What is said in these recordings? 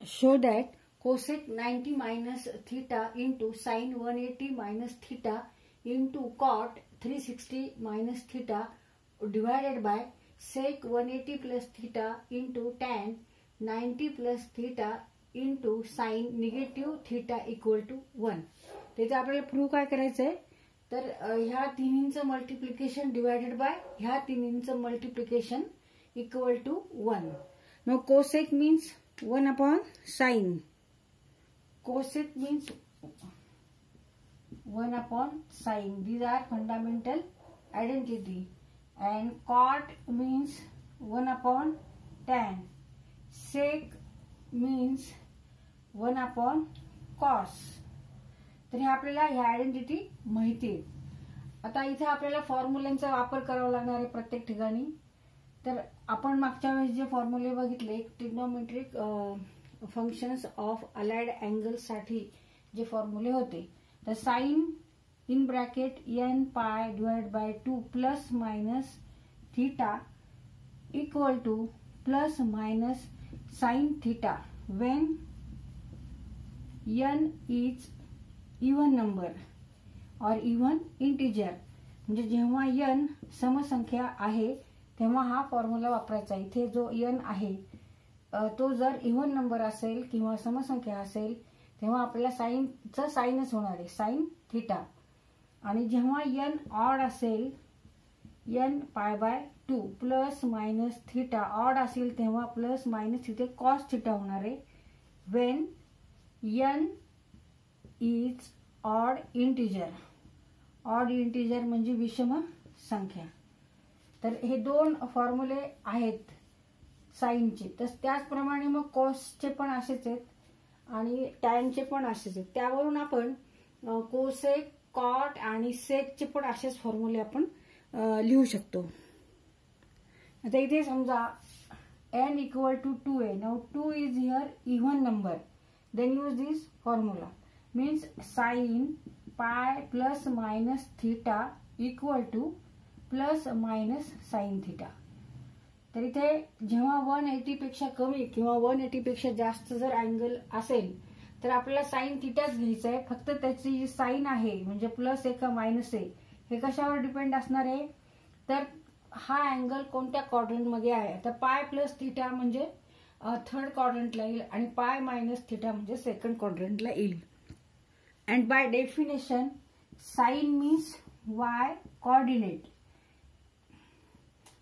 show that cosec 90 minus theta into sin 180 minus theta into cot 360 minus theta divided by sec 180 plus theta into tan 90 plus theta into sin negative theta equal to 1. त्याचे आपल्याला prove काय करायचं आहे तर ह्या तिन्हींचं multiplication divided by ह्या तिन्हींचं multiplication equal to 1. Now cosec means 1 upon sin. Cosec means 1 upon sin. These are fundamental identity. And cot means 1 upon tan. Sec means 1 upon cos. तर हे आपल्याला ह्या आयडेंटिटी माहिती आहे. आता इथे आपल्याला फॉर्म्युलांचा वापर करावा लागणार आहे प्रत्येक ठिकाणी. तर आपण मागच्या वेळेस जे फॉर्म्युले बघितले trigonometric functions of allied angles साठी जे फॉर्म्युले होते तर sine in bracket n pi divide by 2 plus minus theta equal to plus minus sine theta when n is even number और इवन इंटिजर. म्हणजे जेव्हा n समसंख्या आहे तेव्हा हा फॉर्म्युला वापरायचा. इथे जो n आहे तो जर इव्हन नंबर असेल किंवा समसंख्या असेल तेव्हा आपल्याला साइनचं साइनच होणार आहे साइन थीटा. आणि जेव्हा n ऑड असेल n पाय by 2 plus minus theta odd असेल तेव्हा प्लस मायनस तिथे कॉस थीटा होणार आहे when n is odd integer. Odd integer म्हणजे विषम संख्या. तर हे दोन फॉर्म्युले आहेत साइनचे. तर त्याचप्रमाणे मग कॉसचे पण असेच आहेत आणि टॅनचे पण असेच आहेत. त्यावरून आपण कोसेक कॉट आणि सेकचे पण असेच फॉर्म्युले आपण लिहू शकतो. आता इथे समजा n इक्वल टू 2 आहे. Now 2 is here even number then use this formula means sine pi plus minus theta equal to plus minus sine theta. तर इथे जेव्हा 180 पेक्षा कमी किंवा 180 पेक्षा जास्त जर अँगल असेल तर आपल्याला साइन थीटाच घ्यायचा आहे. फक्त त्याची जी साइन आहे म्हणजे प्लस आहे का मायनस आहे हे कशावर डिपेंड असणार आहे तर हा अँगल कोणत्या क्वाड्रंटमध्ये आहे. तर पाय प्लस थीटा म्हणजे थर्ड क्वाड्रंटला येईल आणि पाय मायनस थीटा म्हणजे सेकंड क्वाड्रंटला येईल. And by definition sine means y coordinate.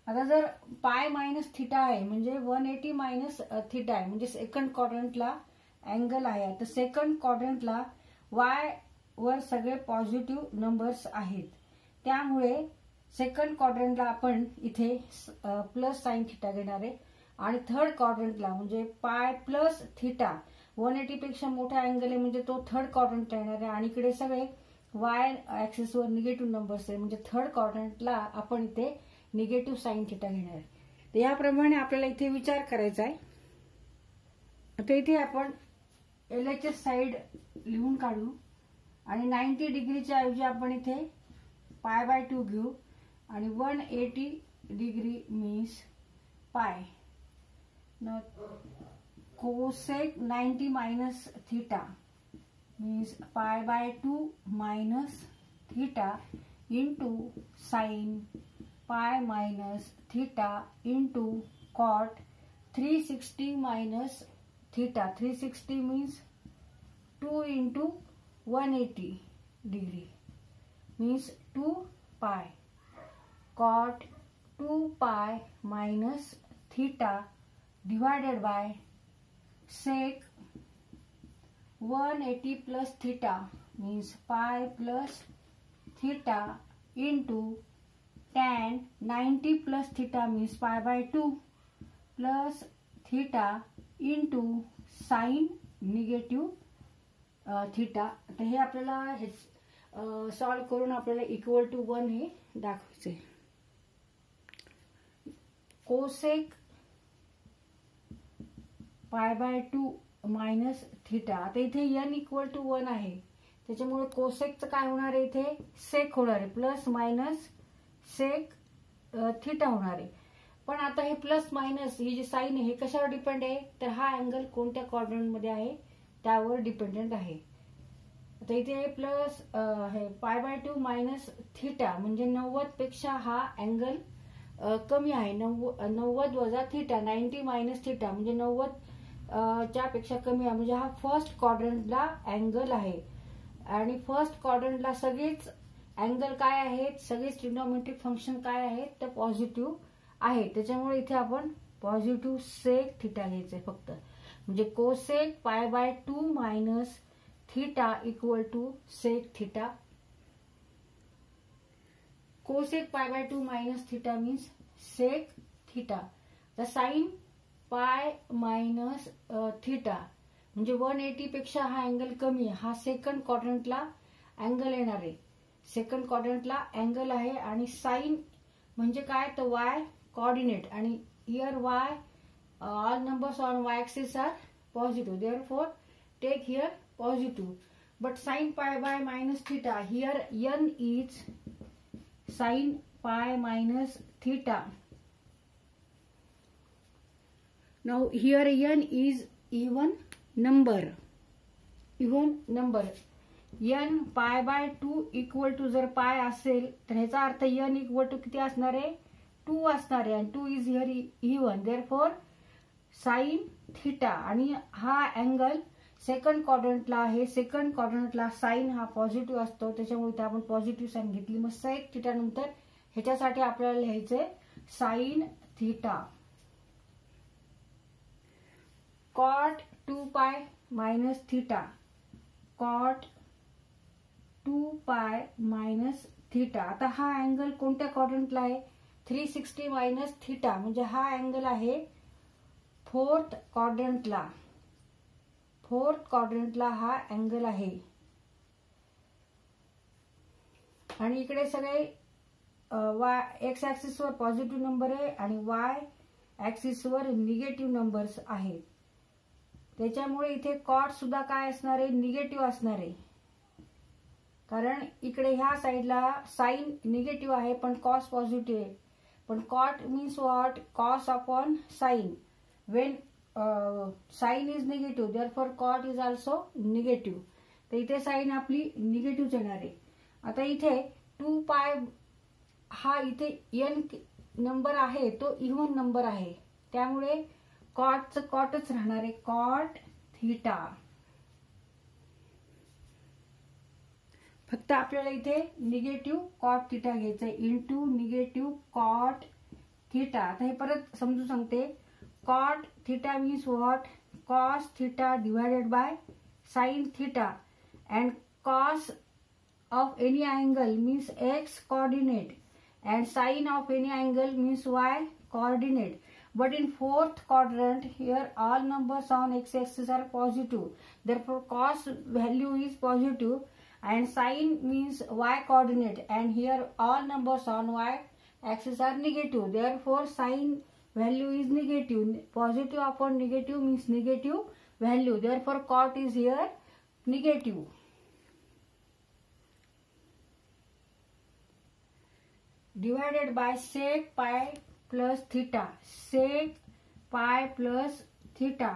आता जर पाय मायनस थीटा आहे म्हणजे 180 मायनस थीटा आहे म्हणजे सेकंड क्वाड्रंटला अँगल आहे. तर सेकंड क्वाड्रंटला वाय वर सगळे पॉझिटिव्ह नंबर्स आहेत. त्यामुळे सेकंड क्वाड्रंटला आपण इथे प्लस साइन थीटा घेणार आहे आणि थर्ड क्वाड्रंटला म्हणजे पाय प्लस थीटा 180 पेक्षा मोठा अँगल आहे म्हणजे तो थर्ड क्वाड्रंटला येणार आहे आणि इकडे सगळे वाय ऍक्सिसवर निगेटिव्ह नंबर्स आहे म्हणजे थर्ड क्वाड्रंटला आपण इथे निगेटिव्ह साइन थीटा घेणार आहे. तर याप्रमाणे आपल्याला इथे विचार करायचा आहे. आता इथे आपण LHS साइड लिहून काढू आणि 90 डिग्रीच्या ऐवजी आपण इथे पाय बाय 2 घेऊ आणि 180 degree means pi. Cosec 90 minus theta means pi by 2 minus theta into sine pi minus theta into cot 360 minus theta. 360 means 2 into 180 degree means 2 pi cot 2 pi minus theta divided by sec 180 plus theta means pi plus theta into tan 90 plus theta means pi by 2 plus theta into sine negative theta. तर हे आपल्याला solve करून आपल्याला equal to 1 हे दाखवायचे. Cosec पाय by 2 minus theta. आता इथे n इक्वल टू 1 आहे त्याच्यामुळे कोसेकचं काय होणार आहे इथे सेक होणार आहे प्लस मायनस सेक थीटा होणार आहे. पण आता हे प्लस मायनस ही जी साईन आहे हे कशावर डिपेंड आहे, तर हा अँगल कोणत्या क्वाड्रंट मध्ये आहे त्यावर डिपेंडेंट आहे. आता इथे प्लस हे π/2 मायनस थिटा म्हणजे 90 पेक्षा हा अँगल कमी आहे. 90 वजा थिटा, 90 मायनस थिटा म्हणजे 90 च्या पेक्षा कमी आहे. म्हणजे हा फर्स्ट क्वाड्रंटला अँगल आहे. आणि फर्स्ट क्वाड्रंटला सगळीच अँगल काय आहेत, सगळीच ट्रिग्नोमेट्रिक फंक्शन काय आहेत, तर पॉझिटिव्ह आहे. त्याच्यामुळे इथे आपण पॉझिटिव्ह सेक थिटा घ्यायचंय फक्त. म्हणजे cosec π/2 minus theta equal to sec theta. Cosec π/2 minus theta means sec theta. तर साइन पाय मायनस थिटा म्हणजे 180 पेक्षा हा अँगल कमी आहे. हा सेकंड क्वाड्रंटला अँगल येणार आहे. सेकंड क्वाड्रंटला अँगल आहे. आणि साइन म्हणजे काय, तर वाय कोऑर्डिनेट. आणि here Y all numbers on Y axis are positive, therefore take here positive. But sine pi by minus theta, here n is sine pi minus theta. Now here n is even number. n π/2 equal to जर pi असेल तर ह्याचा अर्थ n equal to किती असणार आहे, 2 असणार आहे. आणि 2 is here even, therefore sine theta. आणि हा अँगल सेकंड क्वाड्रंटला आहे. सेकंड क्वाड्रंटला साइन हा पॉझिटिव्ह असतो, त्याच्यामुळे इथे आपण पॉझिटिव्ह साइन घेतली. मग सेक थिटा नंतर ह्याच्यासाठी आपल्याला लिहायचंय sine theta. Cot 2π minus theta, cot 2π minus theta. आता हा अँगल कोणत्या क्वाड्रंटला आहे, 360 मायनस थिटा म्हणजे हा अँगल आहे फोर्थ क्वाड्रंटला. फोर्थ क्वाड्रंटला हा अँगल आहे. आणि इकडे सगळे एक्स ऍक्सिस वर पॉझिटिव्ह नंबर आहे आणि वाय ऍक्सिस वर निगेटिव्ह नंबर्स आहेत. त्याच्यामुळे इथे कॉट सुद्धा काय असणार आहे, निगेटिव्ह असणार आहे. कारण इकडे ह्या साईडला साइन निगेटिव्ह आहे पण कॉस पॉझिटिव्ह आहे. पण cot means what, cos upon sine. When sine is negative, therefore cot is also negative. तर इथे साइन आपली निगेटिव्ह येणार आहे. आता इथे 2π हा इथे n नंबर आहे तो इव्हन नंबर आहे, त्यामुळे कॉटच कॉटच राहणार आहे, कॉट थिटा. फक्त आपल्याला इथे निगेटिव्ह कॉट थिटा घ्यायचंय इंटू निगेटिव्ह कॉट थिटा. आता हे परत समजून सांगते. Cot theta means what, cos theta divided by sine theta. And cos of any angle means x coordinate and sine of any angle means y coordinate. But in fourth quadrant here all numbers on x-axis are positive, therefore cos value is positive and sine means y coordinate, and here all numbers on y axis are negative, therefore sine value is negative. Positive upon negative means negative value, therefore cot is here negative. Divided by sec pi plus theta, sec pi plus theta.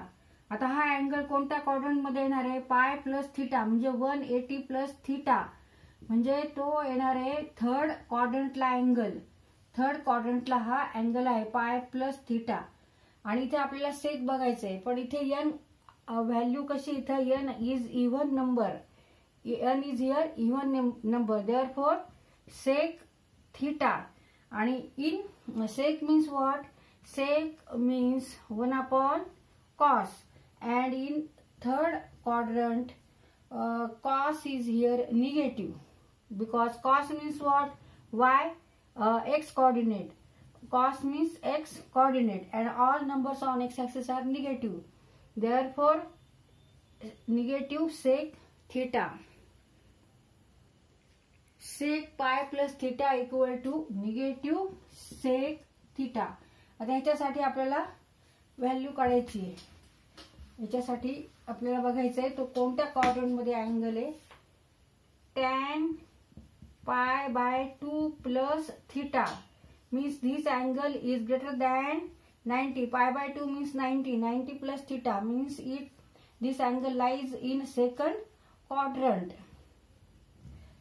आता हा angle कोणत्या quadrant मध्ये येणार आहे, पाय plus theta म्हणजे 180 plus theta म्हणजे तो येणार आहे थर्ड क्वाड्रंटला अँगल. थर्ड क्वाड्रंटला हा अँगल आहे पाय प्लस थिटा. आणि इथे आपल्याला सेक बघायचं आहे, पण इथे n व्हॅल्यू कशी, इथे n is even number, n is here even number, therefore sec theta. आणि in sec means what, sec means 1 upon cos. And in third quadrant cos is here negative because cos means what, y x coordinate. Cos means x coordinate and all numbers on x axis are negative, therefore negative sec theta. Sec pi plus theta equal to negative sec theta. आता ह्याच्यासाठी आपल्याला value काढायची आहे. याच्यासाठी आपल्याला बघायचं आहे तो कोणत्या क्वाड्रंट मध्ये अँगल आहे. tan pi by 2 plus theta means this angle is greater than 90. Pi by 2 means 90. 90 plus theta means this angle lies in second quadrant.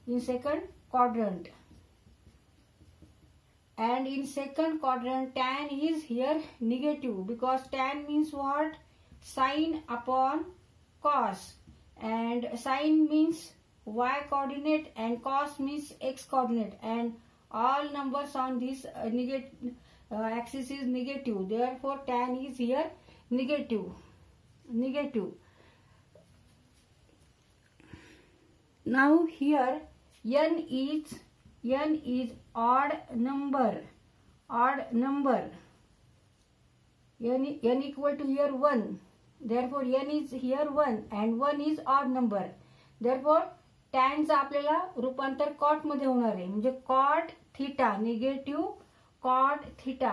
In second quadrant. And in second quadrant tan is here negative, because tan means what? Sine upon cos, and sine means y coordinate and cos means x coordinate, and all numbers on this axis is negative. Therefore tan is here negative. Now here n is odd number. n equal to here 1. Therefore n is here 1 and 1 is odd number. Therefore tan चा आपल्याला रूपांतर cot मध्ये होणार आहे, म्हणजे cot theta negative cot theta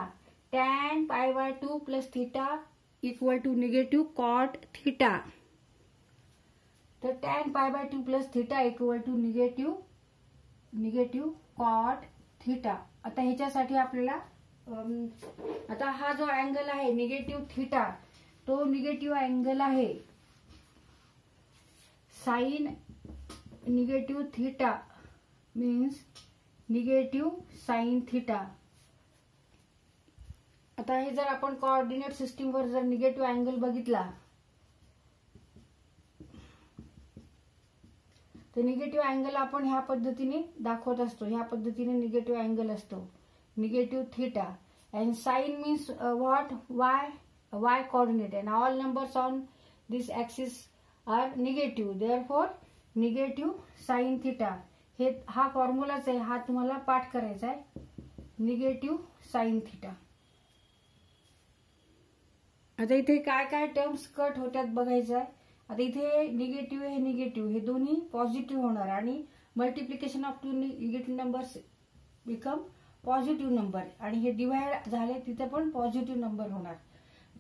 tan pi by 2 plus theta equal to negative cot theta. तर tan pi by 2 plus theta equal to negative cot theta. आता ह्याच्यासाठी आपल्याला आता हा जो अँगल आहे निगेटिव्ह थीटा, तो निगेटिव्ह अँगल आहे. Sine negative theta means negative sine theta. आता हे जर आपण कोऑर्डिनेट सिस्टीम वर जर निगेटिव्ह अँगल बघितला तर निगेटिव्ह अँगल आपण ह्या पद्धतीने दाखवत असतो. ह्या पद्धतीने निगेटिव्ह अँगल असतो, negative theta. And sine means what? y coordinate, and all numbers on this axis are negative. Therefore negative sin theta. हे हा फॉर्म्युलाच आहे, हा तुम्हाला पाठ करायचा आहे. Negative sine theta. आता इथे काय काय टर्म्स कट होतात बघायचं आहे. आता इथे निगेटिव्ह हे निगेटिव्ह हे दोन्ही पॉझिटिव्ह होणार, आणि multiplication of two negative numbers become positive number, आणि हे डिवाइड झाले तिथे पण पॉझिटिव्ह नंबर होणार.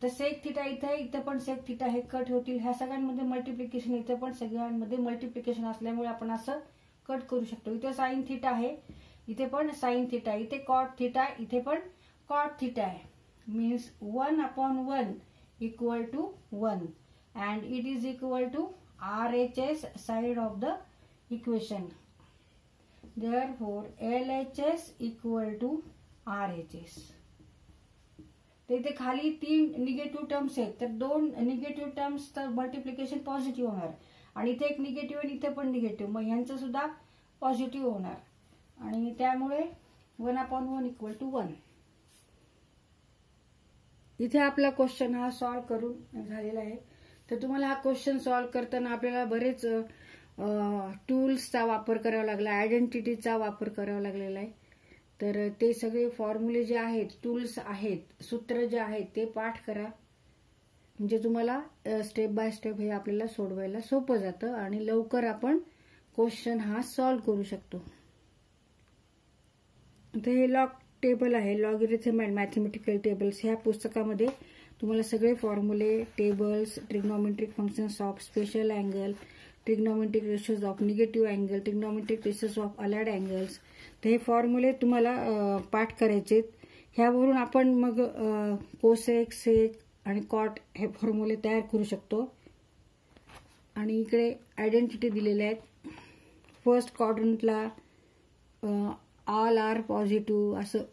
तर सेक थिटा इथे पण सेक थिटा हे कट होतील. ह्या सगळ्यांमध्ये मल्टिप्लिकेशन, इथे पण सगळ्यांमध्ये मल्टिप्लिकेशन असल्यामुळे आपण असं कट करू शकतो. इथे साइन थिटा आहे, इथे पण साइन थिटा, इथे कॉट थिटा, इथे पण कॉट थिटा आहे. Means 1/1 equal to 1, and it is equal to RHS side of the equation. Therefore LHS equal to RHS. इथे खाली 3 निगेटिव्ह टर्म्स आहेत, तर 2 निगेटिव्ह टर्म्स तर मल्टिप्लिकेशन पॉझिटिव्ह होणार, आणि इथे एक निगेटिव्ह आणि इथे पण निगेटिव्ह, मग ह्यांचं सुद्धा पॉझिटिव्ह होणार, आणि त्यामुळे 1/1 इक्वल टू 1. इथे आपला क्वेश्चन हा सॉल्व्ह करून झालेला आहे. तर तुम्हाला हा क्वेश्चन सॉल्व्ह करताना आपल्याला बरेच टूल्सचा वापर करावा लागला, आयडेंटिटीचा वापर करावा लागलेला आहे. तर ते सगळे फॉर्म्युले जे आहेत, टूल्स आहेत, सूत्र जे आहेत ते पाठ करा, म्हणजे तुम्हाला स्टेप बाय स्टेप हे आपल्याला सोडवायला सोपं जातं, आणि लवकर आपण क्वेश्चन हा सॉल्व्ह करू शकतो. आता हे लॉग टेबल आहे, लॉगरिथम अँड मॅथमॅटिकल टेबल्स. ह्या पुस्तकामध्ये तुम्हाला सगळे फॉर्म्युले, tables, trigonometric functions of special angle, trigonometric ratios of negative angle, trigonometric ratios of allied angles, तर हे फॉर्म्युले तुम्हाला पाठ करायचे. ह्यावरून आपण मग कोसेक, सेक आणि कॉट हे फॉर्म्युले तयार करू शकतो. आणि इकडे आयडेंटिटी दिलेल्या आहेत. फर्स्ट क्वाड्रंटला ऑल आर पॉझिटिव्ह असं,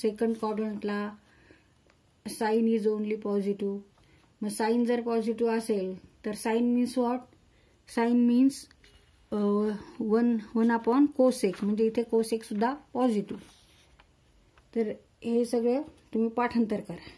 सेकंड क्वाड्रंटला साइन इज ओनली पॉझिटिव्ह. मग साइन जर पॉझिटिव्ह असेल तर sine means what? Sine means 1/1 cosec, म्हणजे इथे कोसेक सुद्धा पॉझिटिव्ह. तर हे सगळं तुम्ही पाठांतर करा.